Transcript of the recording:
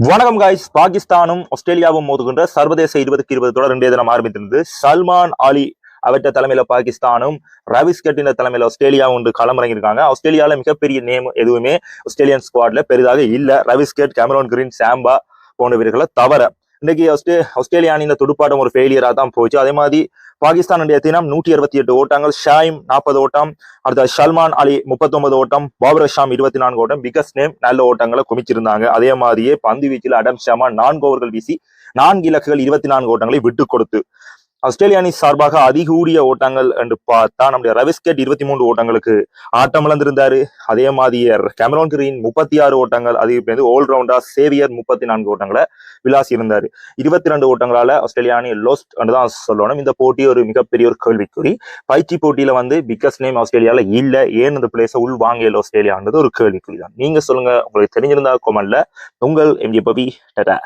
வணக்கம் காய்ஸ். பாகிஸ்தானும் ஆஸ்திரேலியாவும் மோதுகின்ற சர்வதேச 20-20 தொடர் இன்றைய தினம் ஆரம்பித்திருந்தது. சல்மான் அலி அவற்ற தலைமையில பாகிஸ்தானும், ரவிஸ் கட்டின தலைமையில ஆஸ்திரேலியாவும் ஒன்று களமிறங்கியிருக்காங்க. ஆஸ்திரேலியாவில மிகப்பெரிய நேம் எதுவுமே ஆஸ்திரேலியன் ஸ்குவாட்ல பெரிதாக இல்ல. Travis Head, Cameron Green, Zampa போன்ற வீரர்களை தவிர இன்னைக்கு ஆஸ்திரேலியா இந்த துடுப்பாட்டம் ஒரு ஃபெயிலியரா தான் போச்சு. அதே மாதிரி பாகிஸ்தான் தினம் 168 ஓட்டங்கள், ஷாயிம் 40 ஓட்டம், அடுத்த சல்மான் அலி 39 ஓட்டம், பாபர் அஷாம் 24 ஓட்டம், பிகஸ்ட் நேம் நல்ல ஓட்டங்களை குமிச்சிருந்தாங்க. அதே மாதிரியே பந்து வீச்சில் அடம் ஷாமா 4 ஓவர்கள் வீசி 4 இலக்குகள் 24 ஓட்டங்களை விட்டு கொடுத்து ஆஸ்திரேலியா அணி சார்பாக அதிகூடிய ஓட்டங்கள் என்று பார்த்தா நம்முடைய ரவிஸ் கட் 23 ஓட்டங்களுக்கு ஆட்டம் இழந்திருந்தாரு. அதே மாதிரி கேமரோன் கிரீன் 36 ஓட்டங்கள், அது ஆல்ரவுண்டா சேவியர் 34 ஓட்டங்களை விளாசி இருந்தாரு. 22 ஓட்டங்களால ஆஸ்திரேலியா அணி லோஸ்ட் என்று தான் சொல்லணும். இந்த போட்டி ஒரு மிகப்பெரிய ஒரு கேள்விக்குறி. பயிற்சி போட்டியில பிக்கஸ்ட் நேம் ஆஸ்திரேலியால இல்ல. ஏன் இந்த பிளேஸை உள் வாங்கியல் ஆஸ்திரேலியான்றது ஒரு கேள்விக்குறி தான். நீங்க சொல்லுங்க, உங்களுக்கு தெரிஞ்சிருந்தா கொமெண்ட்ல. உங்கள் எம்ஜி பவி. டாடா.